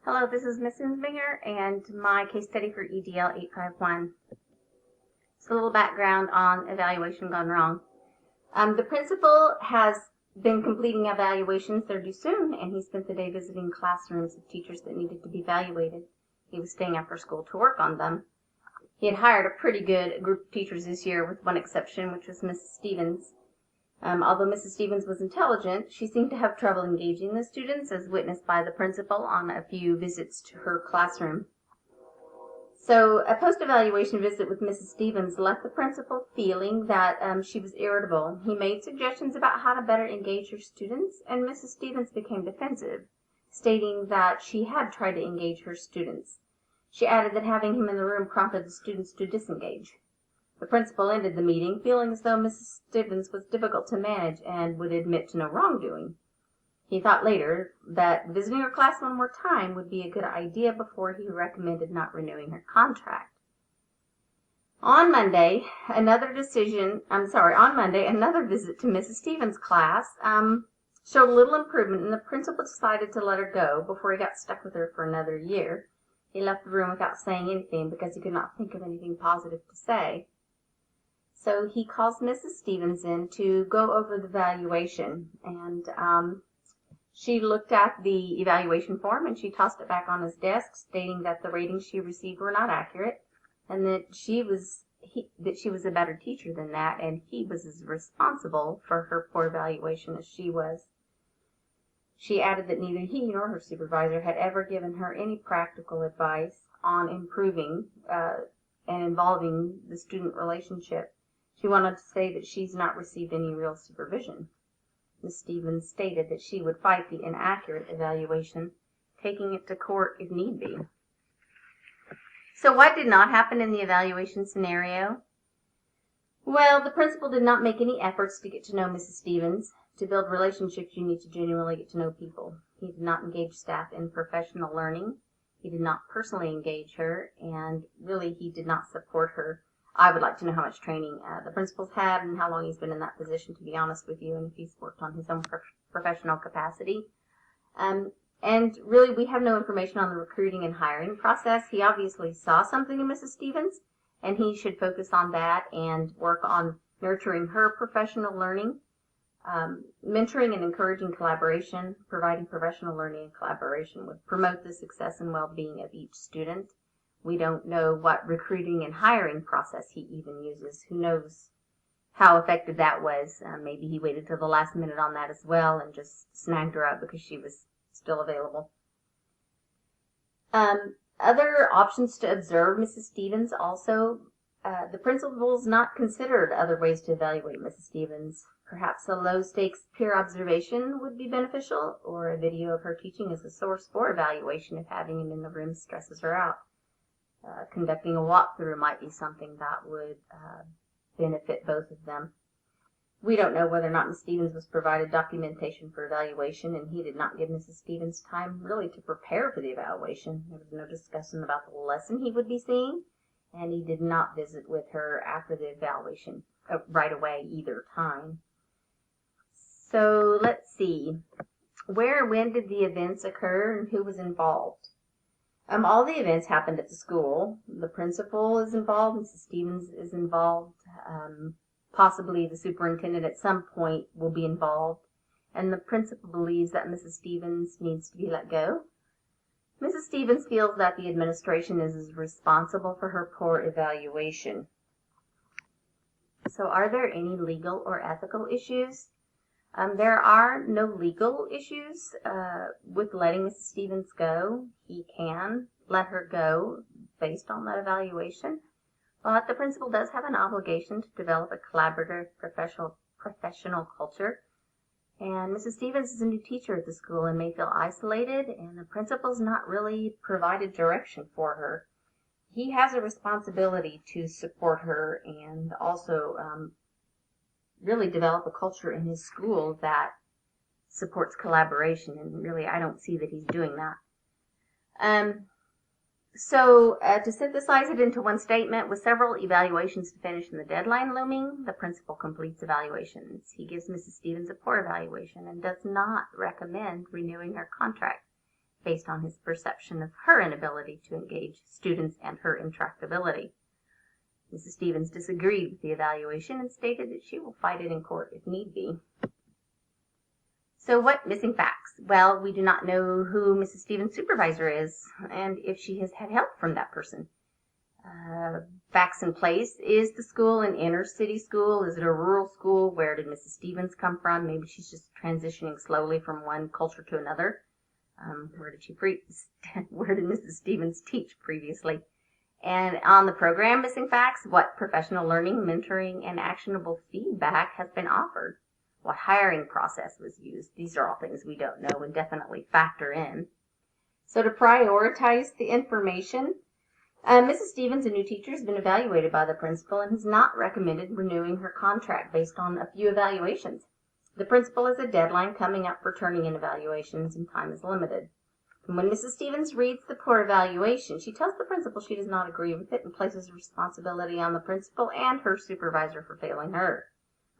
Hello, this is Miss Insminger and my case study for EDL 851. Just a little background on evaluation gone wrong. The principal has been completing evaluations. They're due soon, and he spent the day visiting classrooms of teachers that needed to be evaluated. He was staying after school to work on them. He had hired a pretty good group of teachers this year, with one exception, which was Mrs. Stevens. Although Mrs. Stevens was intelligent, she seemed to have trouble engaging the students, as witnessed by the principal on a few visits to her classroom. So a post-evaluation visit with Mrs. Stevens left the principal feeling that she was irritable. He made suggestions about how to better engage her students, and Mrs. Stevens became defensive, stating that she had tried to engage her students. She added that having him in the room prompted the students to disengage. The principal ended the meeting, feeling as though Mrs. Stevens was difficult to manage and would admit to no wrongdoing. He thought later that visiting her class one more time would be a good idea before he recommended not renewing her contract. On Monday, another visit to Mrs. Stevens' class showed little improvement, and the principal decided to let her go before he got stuck with her for another year. He left the room without saying anything because he could not think of anything positive to say. So he calls Mrs. Stevens in to go over the evaluation, and she looked at the evaluation form and she tossed it back on his desk, stating that the ratings she received were not accurate, and that she was a better teacher than that, and he was as responsible for her poor evaluation as she was. She added that neither he nor her supervisor had ever given her any practical advice on improving and involving the student relationship. She wanted to say that she's not received any real supervision. Ms. Stevens stated that she would fight the inaccurate evaluation, taking it to court if need be. So what did not happen in the evaluation scenario? Well, the principal did not make any efforts to get to know Mrs. Stevens. To build relationships, you need to genuinely get to know people. He did not engage staff in professional learning. He did not personally engage her, and really he did not support her. I would like to know how much training the principal's had and how long he's been in that position, to be honest with you, and if he's worked on his own professional capacity. And really, we have no information on the recruiting and hiring process. He obviously saw something in Mrs. Stevens, and he should focus on that and work on nurturing her professional learning, mentoring and encouraging collaboration. Providing professional learning and collaboration would promote the success and well-being of each student. We don't know what recruiting and hiring process he even uses. Who knows how effective that was? Maybe he waited till the last minute on that as well and just snagged her up because she was still available. Other options to observe Mrs. Stevens also. The principal's not considered other ways to evaluate Mrs. Stevens. Perhaps a low-stakes peer observation would be beneficial, or a video of her teaching as a source for evaluation if having him in the room stresses her out. Conducting a walkthrough might be something that would benefit both of them. We don't know whether or not Ms. Stevens was provided documentation for evaluation, and he did not give Mrs. Stevens time really to prepare for the evaluation. There was no discussion about the lesson he would be seeing, and he did not visit with her after the evaluation right away either time. So let's see. Where and when did the events occur, and who was involved? All the events happened at the school. The principal is involved. Mrs. Stevens is involved. Possibly the superintendent at some point will be involved. And the principal believes that Mrs. Stevens needs to be let go. Mrs. Stevens feels that the administration is responsible for her poor evaluation. So are there any legal or ethical issues? There are no legal issues with letting Mrs. Stevens go. He can let her go based on that evaluation. But the principal does have an obligation to develop a collaborative professional culture. And Mrs. Stevens is a new teacher at the school and may feel isolated, and the principal's not really provided direction for her. He has a responsibility to support her and also really develop a culture in his school that supports collaboration, and really I don't see that he's doing that. So to synthesize it into one statement, with several evaluations to finish and the deadline looming, the principal completes evaluations. He gives Mrs. Stevens a poor evaluation and does not recommend renewing her contract. based on his perception of her inability to engage students and her intractability. Mrs. Stevens disagreed with the evaluation and stated that she will fight it in court if need be. So what missing facts? Well, we do not know who Mrs. Stevens' supervisor is and if she has had help from that person. Facts in place. Is the school an inner city school? Is it a rural school? Where did Mrs. Stevens come from? Maybe she's just transitioning slowly from one culture to another. Where did Mrs. Stevens teach previously? And on the program missing facts, what professional learning, mentoring, and actionable feedback has been offered? What hiring process was used? These are all things we don't know and definitely factor in. So to prioritize the information, Mrs. Stevens, a new teacher, has been evaluated by the principal and has not recommended renewing her contract based on a few evaluations. The principal has a deadline coming up for turning in evaluations and time is limited. And when Mrs. Stevens reads the poor evaluation, she tells the principal she does not agree with it and places responsibility on the principal and her supervisor for failing her.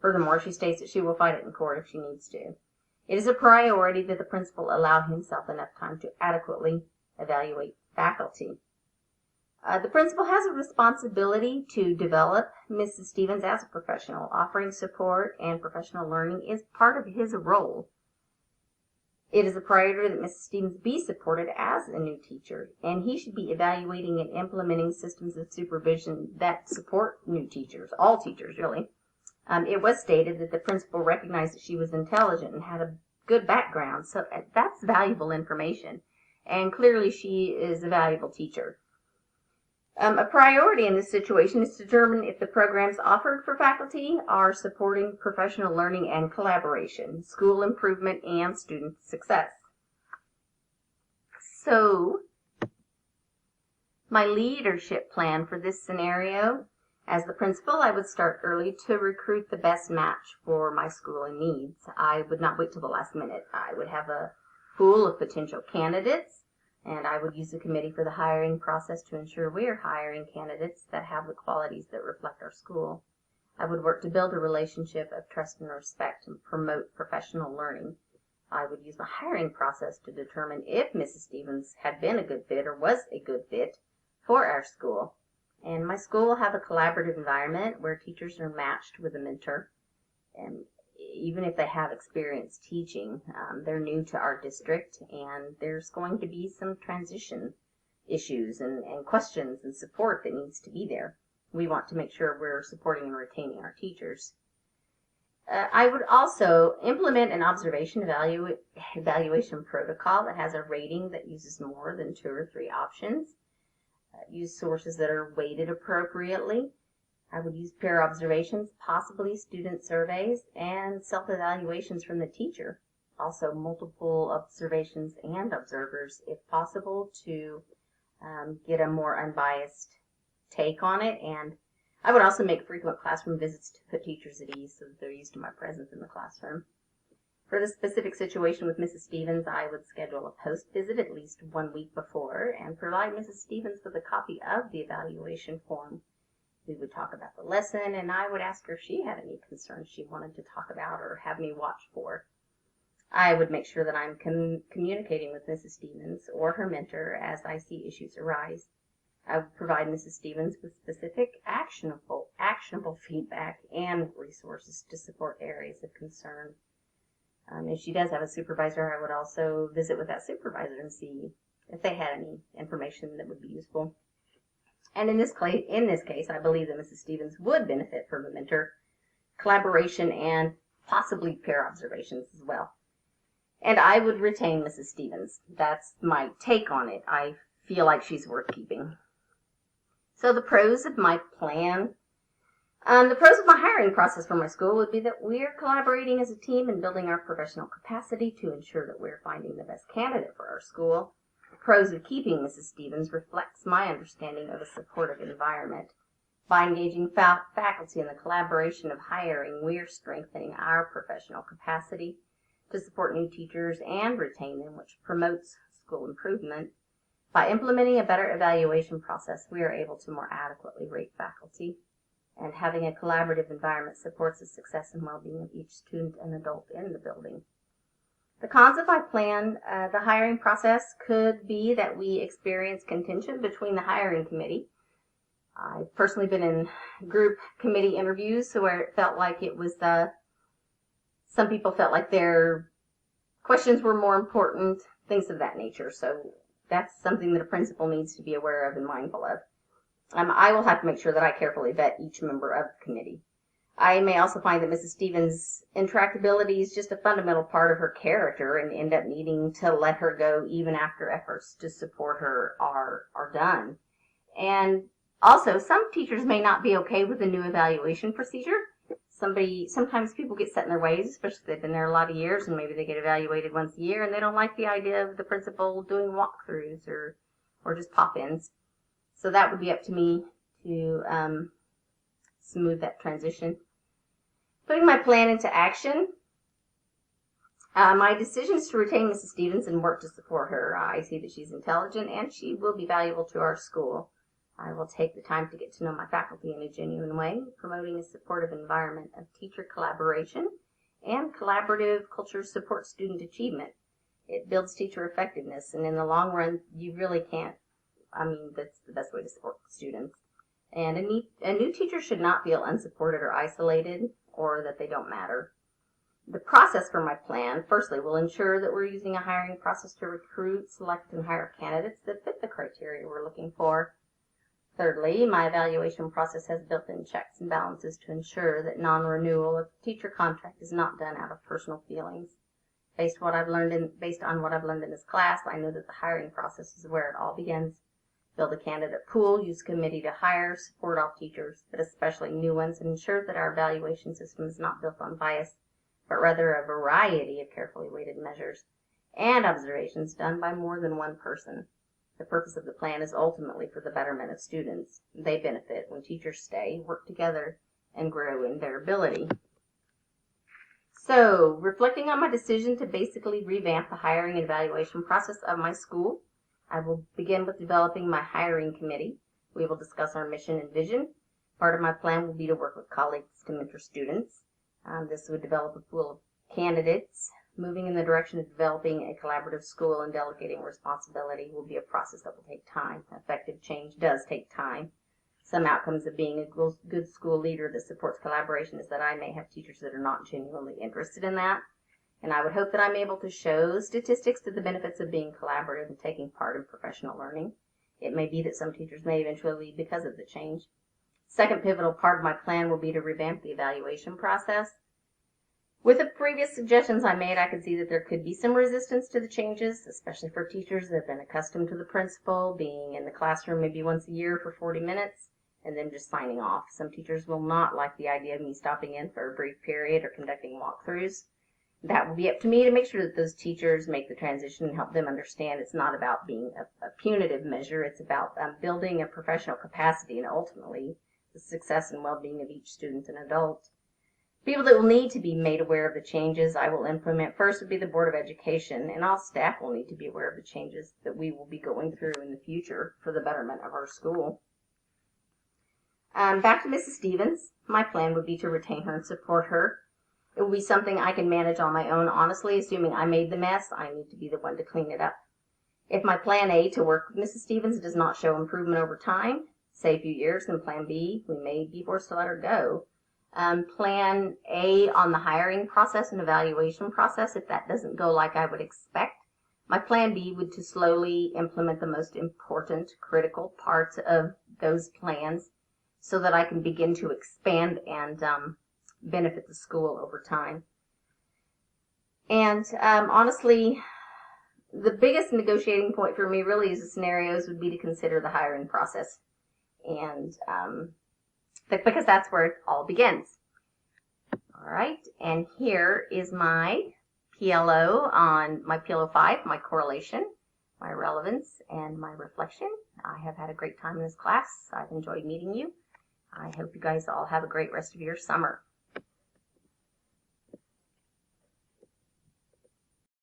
Furthermore, she states that she will fight it in court if she needs to. It is a priority that the principal allow himself enough time to adequately evaluate faculty. The principal has a responsibility to develop Mrs. Stevens as a professional. Offering support and professional learning is part of his role. It is a priority that Mrs. Stevens be supported as a new teacher, and he should be evaluating and implementing systems of supervision that support new teachers, all teachers really. It was stated that the principal recognized that she was intelligent and had a good background, so that's valuable information, and clearly she is a valuable teacher. A priority in this situation is to determine if the programs offered for faculty are supporting professional learning and collaboration, school improvement, and student success. So, my leadership plan for this scenario, as the principal, I would start early to recruit the best match for my school and needs. I would not wait till the last minute. I would have a pool of potential candidates, and I would use a committee for the hiring process to ensure we are hiring candidates that have the qualities that reflect our school. I would work to build a relationship of trust and respect and promote professional learning. I would use the hiring process to determine if Mrs. Stevens had been a good fit or was a good fit for our school. And my school will have a collaborative environment where teachers are matched with a mentor. And even if they have experience teaching, they're new to our district, and there's going to be some transition issues and questions and support that needs to be there. We want to make sure we're supporting and retaining our teachers. I would also implement an observation evaluation protocol that has a rating that uses more than 2 or 3 options. Use sources that are weighted appropriately. I would use peer observations, possibly student surveys, and self-evaluations from the teacher. Also multiple observations and observers, if possible, to get a more unbiased take on it. And I would also make frequent classroom visits to put teachers at ease so that they're used to my presence in the classroom. For the specific situation with Mrs. Stevens, I would schedule a post visit at least 1 week before and provide Mrs. Stevens with a copy of the evaluation form. We would talk about the lesson, and I would ask her if she had any concerns she wanted to talk about or have me watch for. I would make sure that I'm communicating with Mrs. Stevens or her mentor as I see issues arise. I would provide Mrs. Stevens with specific, actionable feedback and resources to support areas of concern. If she does have a supervisor, I would also visit with that supervisor and see if they had any information that would be useful. And in this case, I believe that Mrs. Stevens would benefit from a mentor, collaboration, and possibly peer observations as well. And I would retain Mrs. Stevens. That's my take on it. I feel like she's worth keeping. So the pros of my plan. The pros of my hiring process for my school would be that we're collaborating as a team and building our professional capacity to ensure that we're finding the best candidate for our school. The pros of keeping Mrs. Stevens reflects my understanding of a supportive environment. By engaging faculty in the collaboration of hiring, we're strengthening our professional capacity to support new teachers and retain them, which promotes school improvement. By implementing a better evaluation process, we are able to more adequately rate faculty. And having a collaborative environment supports the success and well-being of each student and adult in the building. The cons of my plan, the hiring process could be that we experience contention between the hiring committee. I've personally been in group committee interviews where it felt like it was, some people felt like their questions were more important, things of that nature. So that's something that a principal needs to be aware of and mindful of. I will have to make sure that I carefully vet each member of the committee. I may also find that Mrs. Stevens' intractability is just a fundamental part of her character and end up needing to let her go even after efforts to support her are done. And also, some teachers may not be okay with the new evaluation procedure. Sometimes people get set in their ways, especially if they've been there a lot of years and maybe they get evaluated once a year and they don't like the idea of the principal doing walkthroughs or just pop-ins. So that would be up to me to smooth that transition. Putting my plan into action. My decision is to retain Mrs. Stevens and work to support her. I see that she's intelligent and she will be valuable to our school. I will take the time to get to know my faculty in a genuine way, promoting a supportive environment of teacher collaboration and collaborative culture supports student achievement. It builds teacher effectiveness, and in the long run, you really can't, that's the best way to support students. And a new teacher should not feel unsupported or isolated or that they don't matter. The process for my plan, firstly, will ensure that we're using a hiring process to recruit, select, and hire candidates that fit the criteria we're looking for. Thirdly, my evaluation process has built-in checks and balances to ensure that non-renewal of teacher contract is not done out of personal feelings. Based on what I've learned in this class, I know that the hiring process is where it all begins. Build a candidate pool, use committee to hire, support all teachers, but especially new ones, and ensure that our evaluation system is not built on bias, but rather a variety of carefully weighted measures and observations done by more than one person. The purpose of the plan is ultimately for the betterment of students. They benefit when teachers stay, work together, and grow in their ability. So, reflecting on my decision to basically revamp the hiring and evaluation process of my school, I will begin with developing my hiring committee. We will discuss our mission and vision. Part of my plan will be to work with colleagues to mentor students. This would develop a pool of candidates. Moving in the direction of developing a collaborative school and delegating responsibility will be a process that will take time. Effective change does take time. Some outcomes of being a good school leader that supports collaboration is that I may have teachers that are not genuinely interested in that. And I would hope that I'm able to show statistics to the benefits of being collaborative and taking part in professional learning. It may be that some teachers may eventually leave because of the change. Second pivotal part of my plan will be to revamp the evaluation process. With the previous suggestions I made, I could see that there could be some resistance to the changes, especially for teachers that have been accustomed to the principal being in the classroom maybe once a year for 40 minutes and then just signing off. Some teachers will not like the idea of me stopping in for a brief period or conducting walkthroughs. That will be up to me to make sure that those teachers make the transition and help them understand it's not about being a punitive measure. It's about building a professional capacity and ultimately the success and well-being of each student and adult. People that will need to be made aware of the changes I will implement first would be the Board of Education, and all staff will need to be aware of the changes that we will be going through in the future for the betterment of our school. Back to Mrs. Stevens. My plan would be to retain her and support her. It will be something I can manage on my own, honestly. Assuming I made the mess, I need to be the one to clean it up. If my plan A to work with Mrs. Stevens does not show improvement over time, say a few years, then plan B, we may be forced to let her go. Plan A on the hiring process and evaluation process, if that doesn't go like I would expect. My plan B would to slowly implement the most important, critical parts of those plans so that I can begin to expand and benefit the school over time. And honestly, the biggest negotiating point for me really is the scenarios would be to consider the hiring process. And because that's where it all begins. All right, and here is my PLO on my PLO 5, my correlation, my relevance, and my reflection. I have had a great time in this class. I've enjoyed meeting you. I hope you guys all have a great rest of your summer.